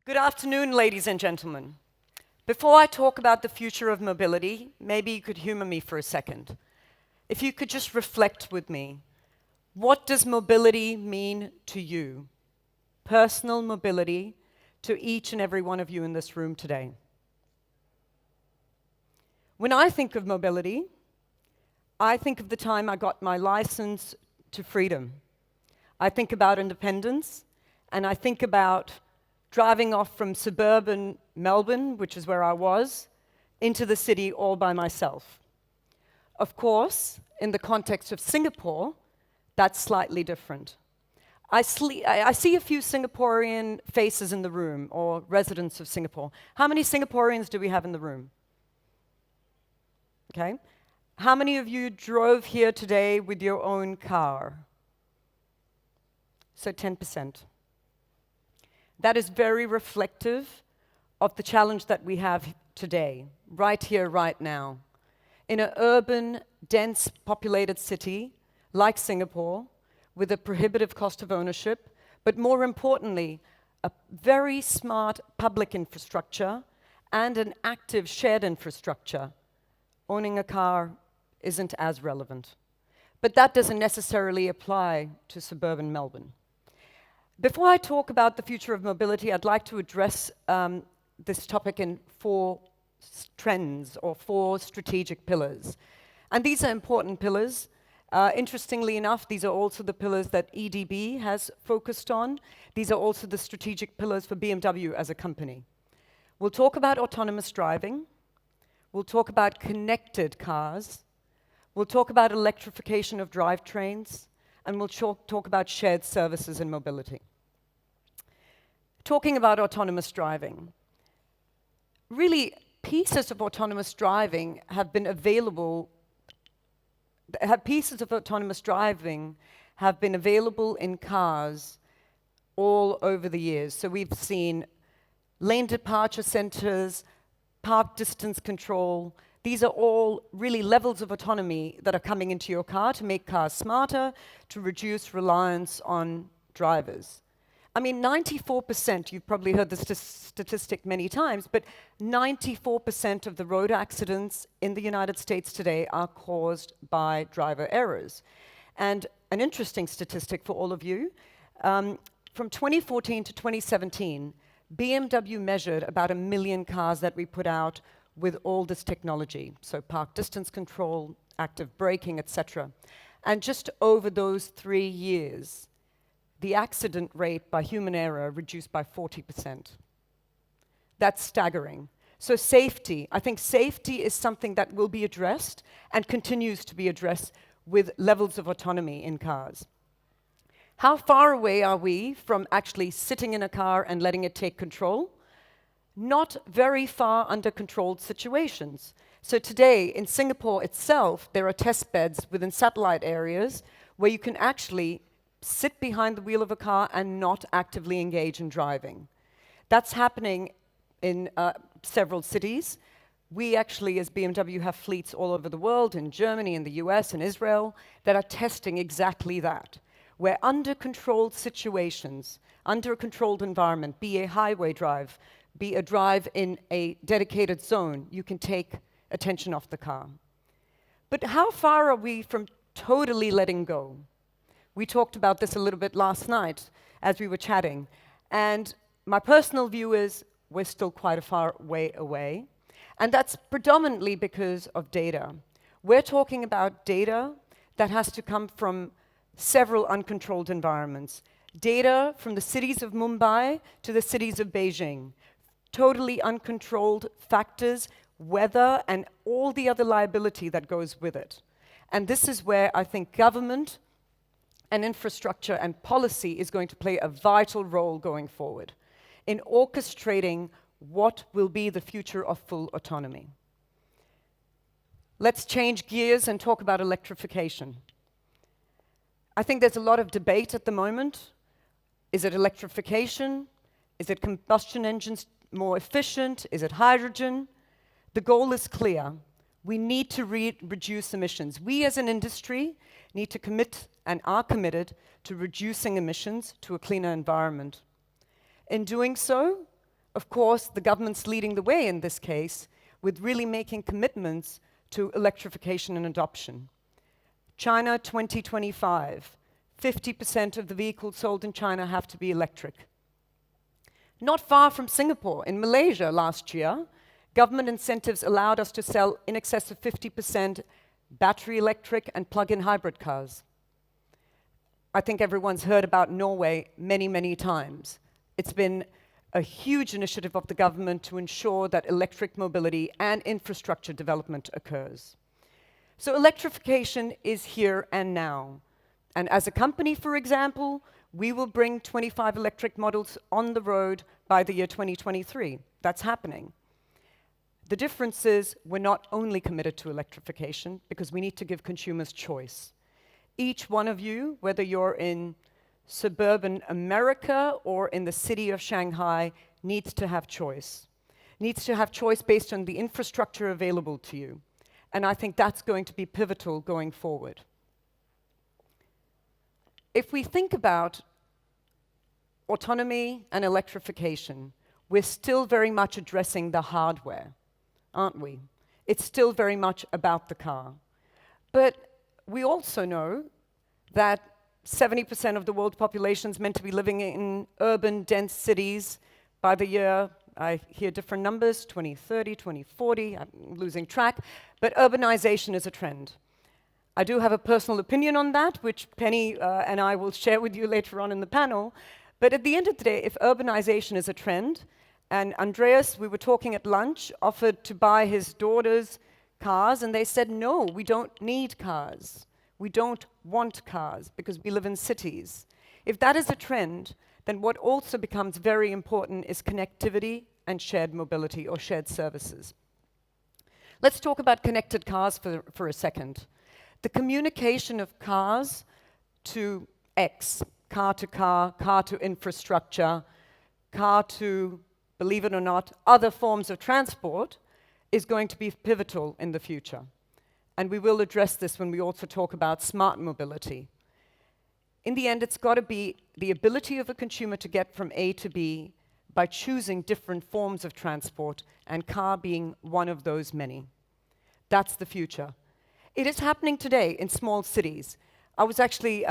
Good afternoon, ladies and gentlemen. Before I talk about the future of mobility, maybe you could humor me for a second. If you could just reflect with me, what does mobility mean to you? Personal mobility to each and every one of you in this room today. When I think of mobility, I think of the time I got my license to freedom. I think about independence, and I think about driving off from suburban Melbourne, which is where I was, into the city all by myself. Of course, in the context of Singapore, that's slightly different. I see a few Singaporean faces in the room, or residents of Singapore. How many Singaporeans do we have in the room? Okay. How many of you drove here today with your own car? So 10%. That is very reflective of the challenge that we have today, right here, right now. In an urban, dense, populated city like Singapore, with a prohibitive cost of ownership, but more importantly, a very smart public infrastructure and an active shared infrastructure, owning a car isn't as relevant. But that doesn't necessarily apply to suburban Melbourne. Before I talk about the future of mobility, I'd like to address this topic in four trends or four strategic pillars. And these are important pillars. Interestingly enough, these are also the pillars that EDB has focused on. These are also the strategic pillars for BMW as a company. We'll talk about autonomous driving. We'll talk about connected cars. We'll talk about electrification of drivetrains. And we'll talk about shared services and mobility. Talking about autonomous driving. Really, pieces of autonomous driving have been available in cars all over the years. So we've seen lane departure centers, park distance control. These are all really levels of autonomy that are coming into your car to make cars smarter, to reduce reliance on drivers. I mean, 94%, you've probably heard this statistic many times, but 94% of the road accidents in the United States today are caused by driver errors. And an interesting statistic for all of you, from 2014 to 2017, BMW measured about 1 million cars that we put out with all this technology, so park distance control, active braking, etc. And just over those 3 years, the accident rate by human error reduced by 40%. That's staggering. So safety, I think safety is something that will be addressed and continues to be addressed with levels of autonomy in cars. How far away are we from actually sitting in a car and letting it take control? Not very far under controlled situations. So today, in Singapore itself, there are test beds within satellite areas where you can actually sit behind the wheel of a car and not actively engage in driving. That's happening in several cities. We actually, as BMW, have fleets all over the world, in Germany, in the US, and Israel, that are testing exactly that, where under controlled situations, under a controlled environment, be a highway drive, be a drive in a dedicated zone, you can take attention off the car. But how far are we from totally letting go? We talked about this a little bit last night as we were chatting. And my personal view is we're still quite a far way away. And that's predominantly because of data. We're talking about data that has to come from several uncontrolled environments. Data from the cities of Mumbai to the cities of Beijing. Totally uncontrolled factors, weather, and all the other liability that goes with it. And this is where I think government and infrastructure and policy is going to play a vital role going forward in orchestrating what will be the future of full autonomy. Let's change gears and talk about electrification. I think there's a lot of debate at the moment. Is it electrification? Is it combustion engines more efficient? Is it hydrogen? The goal is clear. We need to reduce emissions. We as an industry need to commit and are committed to reducing emissions to a cleaner environment. In doing so, Of course, the government's leading the way in this case with really making commitments to electrification and adoption. China 2025, 50% of the vehicles sold in China have to be electric. Not far from Singapore, in Malaysia last year, government incentives allowed us to sell in excess of 50% battery electric and plug-in hybrid cars. I think everyone's heard about Norway many, many times. It's been a huge initiative of the government to ensure that electric mobility and infrastructure development occurs. So electrification is here and now. And as a company, for example, we will bring 25 electric models on the road by the year 2023. That's happening. The difference is we're not only committed to electrification because we need to give consumers choice. Each one of you, whether you're in suburban America or in the city of Shanghai, needs to have choice. Needs to have choice based on the infrastructure available to you. And I think that's going to be pivotal going forward. If we think about autonomy and electrification, we're still very much addressing the hardware, aren't we? It's still very much about the car. But we also know that 70% of the world population is meant to be living in urban, dense cities by the year, I hear different numbers, 2030, 2040, I'm losing track, but urbanization is a trend. I do have a personal opinion on that, which Penny and I will share with you later on in the panel, but at the end of the day, if urbanization is a trend, and Andreas, we were talking at lunch, offered to buy his daughter's cars, and they said, no, we don't need cars. We don't want cars because we live in cities. If that is a trend, then what also becomes very important is connectivity and shared mobility or shared services. Let's talk about connected cars for a second. The communication of cars to X, car to infrastructure, car to, believe it or not, other forms of transport, is going to be pivotal in the future. And we will address this when we also talk about smart mobility. In the end, it's got to be the ability of a consumer to get from A to B by choosing different forms of transport, and car being one of those many. That's the future. It is happening today in small cities. I was actually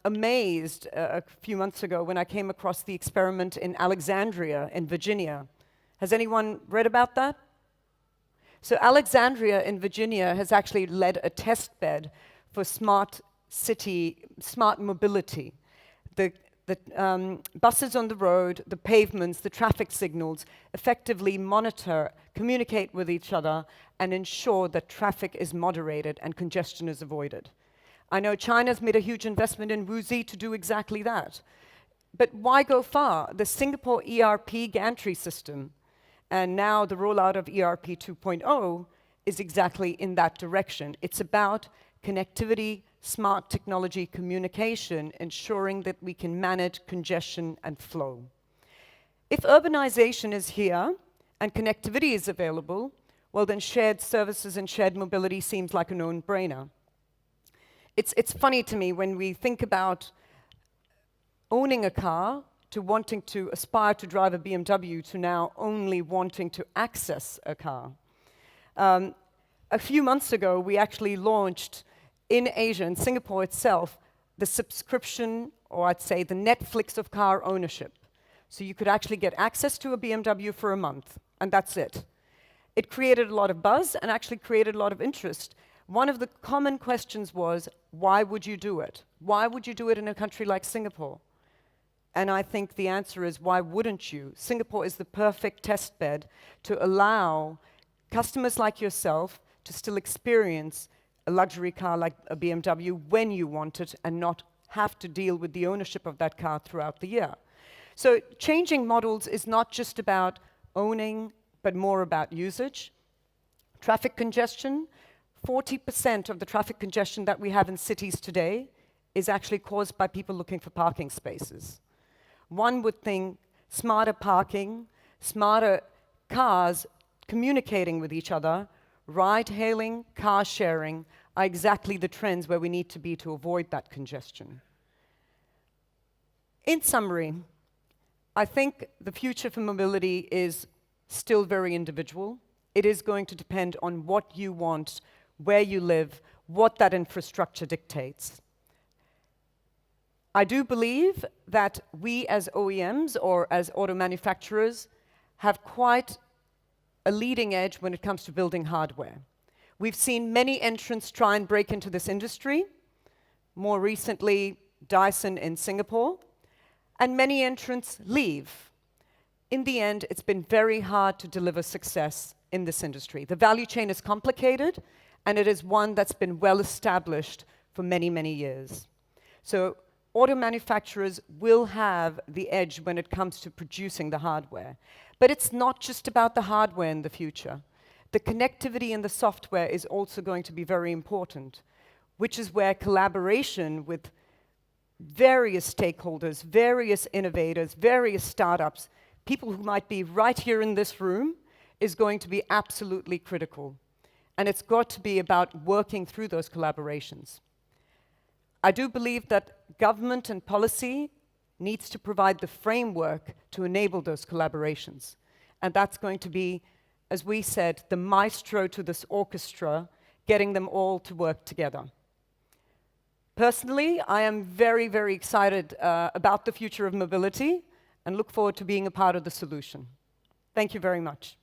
amazed a few months ago when I came across the experiment in Alexandria in Virginia. Has anyone read about that? So Alexandria in Virginia has actually led a test bed for smart mobility. The buses on the road, the pavements, the traffic signals effectively monitor, communicate with each other, and ensure that traffic is moderated and congestion is avoided. I know China's made a huge investment in Wuxi to do exactly that. But why go far? The Singapore ERP gantry system and now the rollout of ERP 2.0 is exactly in that direction. It's about connectivity, smart technology, communication, ensuring that we can manage congestion and flow. If urbanization is here and connectivity is available, well then shared services and shared mobility seems like a no-brainer. It's funny to me when we think about owning a car to wanting to aspire to drive a BMW to now only wanting to access a car. A few months ago, we actually launched in Asia, in Singapore itself, the subscription, or I'd say the Netflix of car ownership. So you could actually get access to a BMW for a month, and that's it. It created a lot of buzz and actually created a lot of interest. One of the common questions was, why would you do it? Why would you do it in a country like Singapore? And I think the answer is, why wouldn't you? Singapore is the perfect test bed to allow customers like yourself to still experience a luxury car like a BMW when you want it and not have to deal with the ownership of that car throughout the year. So changing models is not just about owning, but more about usage. Traffic congestion, 40% of the traffic congestion that we have in cities today is actually caused by people looking for parking spaces. One would think smarter parking, smarter cars communicating with each other, ride-hailing, car sharing are exactly the trends where we need to be to avoid that congestion. In summary, I think the future for mobility is still very individual. It is going to depend on what you want, where you live, what that infrastructure dictates. I do believe that we as OEMs or as auto manufacturers have quite a leading edge when it comes to building hardware. We've seen many entrants try and break into this industry, more recently Dyson in Singapore, and many entrants leave. In the end, it's been very hard to deliver success in this industry. The value chain is complicated, and it is one that's been well established for many, many years. So auto manufacturers will have the edge when it comes to producing the hardware. But it's not just about the hardware in the future. The connectivity and the software is also going to be very important, which is where collaboration with various stakeholders, various innovators, various startups, people who might be right here in this room, is going to be absolutely critical. And it's got to be about working through those collaborations. I do believe that government and policy needs to provide the framework to enable those collaborations. And that's going to be, as we said, the maestro to this orchestra, getting them all to work together. Personally, I am very, very excited about the future of mobility and look forward to being a part of the solution. Thank you very much.